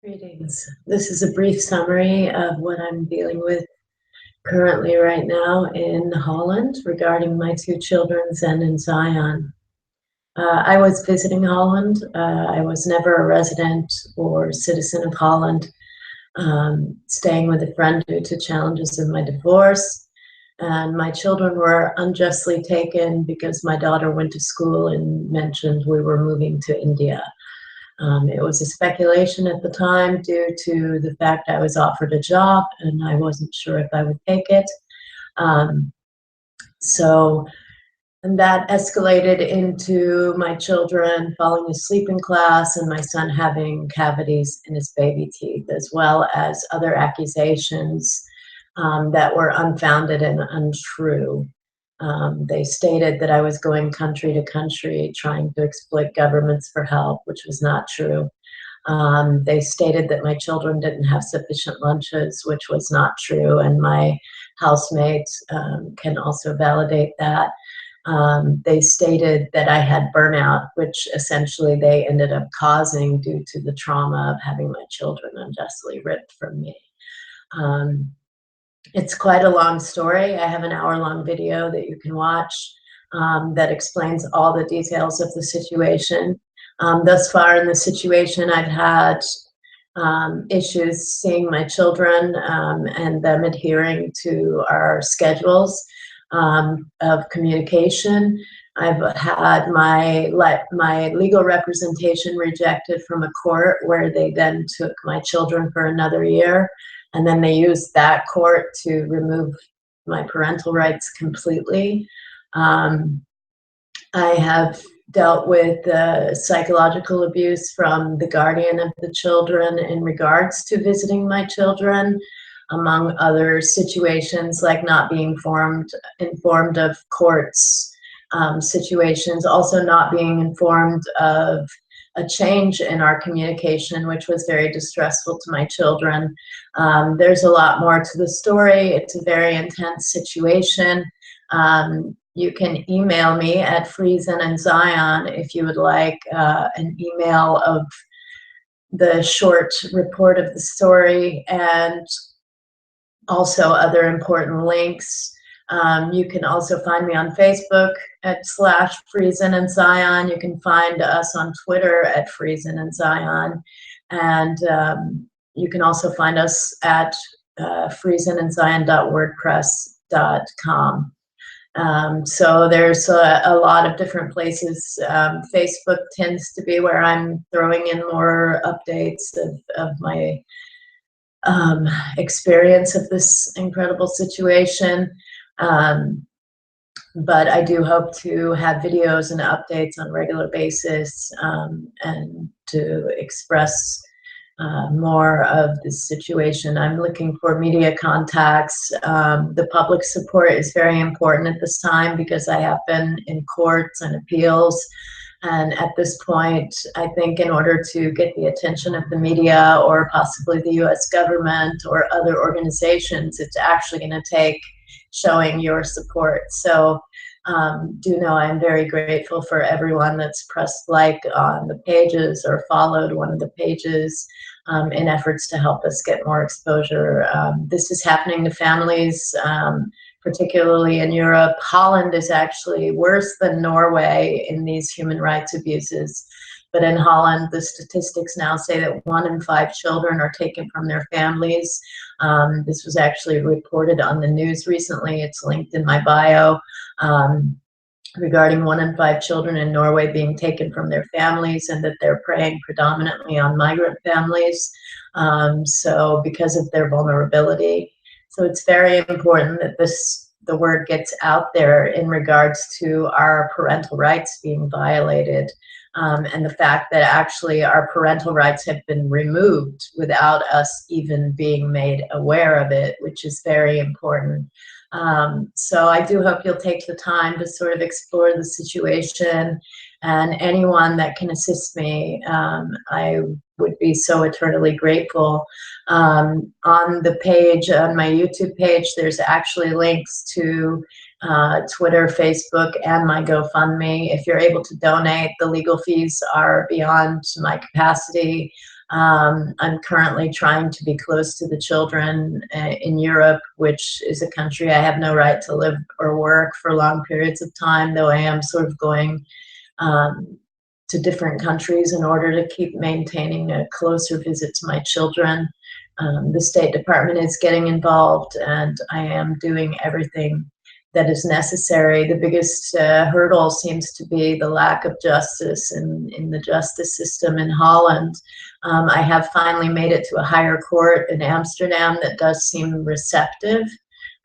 Greetings. This is a brief summary of what I'm dealing with currently right now in Holland regarding my two children, Zen and Zion. I was visiting Holland. I was never a resident or citizen of Holland, staying with a friend due to challenges in my divorce. And my children were unjustly taken because my daughter went to school and mentioned we were moving to India. It was a speculation at the time due to the fact I was offered a job and I wasn't sure if I would take it. And that escalated into my children falling asleep in class and my son having cavities in his baby teeth, as well as other accusations that were unfounded and untrue. They stated that I was going country to country trying to exploit governments for help, which was not true. They stated that my children didn't have sufficient lunches, which was not true, and my housemate can also validate that. They stated that I had burnout, which essentially they ended up causing due to the trauma of having my children unjustly ripped from me. It's quite a long story. I have an hour-long video that you can watch that explains all the details of the situation. Thus far in the situation, I've had issues seeing my children and them adhering to our schedules of communication. I've had my legal representation rejected from a court where they then took my children for another year. And then they used that court to remove my parental rights completely. I have dealt with psychological abuse from the guardian of the children in regards to visiting my children, among other situations like not being informed of courts situations, also not being informed of a change in our communication, which was very distressful to my children. There's a lot more to the story. It's a very intense situation. You can email me at Friesen and Zion if you would like an email of the short report of the story and also other important links. You can also find me on Facebook at /Friesen and Zion. You can find us on Twitter at Friesen and Zion. And you can also find us at friesenandzion.wordpress.com. So there's a lot of different places. Facebook tends to be where I'm throwing in more updates of my experience of this incredible situation. But I do hope to have videos and updates on a regular basis and to express more of this situation. I'm looking for media contacts. The public support is very important at this time because I have been in courts and appeals. And at this point, I think in order to get the attention of the media or possibly the US government or other organizations, it's actually going to take showing your support. So do know I'm very grateful for everyone that's pressed like on the pages or followed one of the pages in efforts to help us get more exposure. This is happening to families, particularly in Europe. Holland is actually worse than Norway in these human rights abuses. But in Holland, the statistics now say that 1 in 5 children are taken from their families. This was actually reported on the news recently. It's linked in my bio regarding 1 in 5 children in Norway being taken from their families and that they're preying predominantly on migrant families. So because of their vulnerability. So it's very important that the word gets out there in regards to our parental rights being violated. And the fact that actually our parental rights have been removed without us even being made aware of it, which is very important. So I do hope you'll take the time to sort of explore the situation, and anyone that can assist me, I would be so eternally grateful. On the page, on my YouTube page, there's actually links to Twitter, Facebook, and my GoFundMe. If you're able to donate, the legal fees are beyond my capacity. I'm currently trying to be close to the children in Europe, which is a country I have no right to live or work for long periods of time, though I am sort of going to different countries in order to keep maintaining a closer visit to my children. The State Department is getting involved, and I am doing everything that is necessary. The biggest hurdle seems to be the lack of justice in the justice system in Holland. I have finally made it to a higher court in Amsterdam that does seem receptive,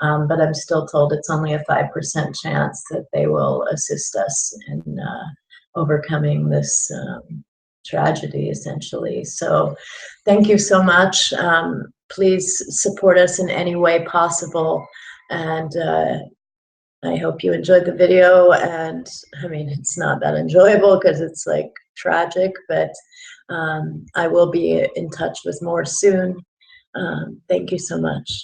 but I'm still told it's only a 5% chance that they will assist us in overcoming this tragedy, essentially. So thank you so much. Please support us in any way possible, and I hope you enjoyed the video. And I mean, it's not that enjoyable because it's like tragic, but I will be in touch with more soon. Thank you so much.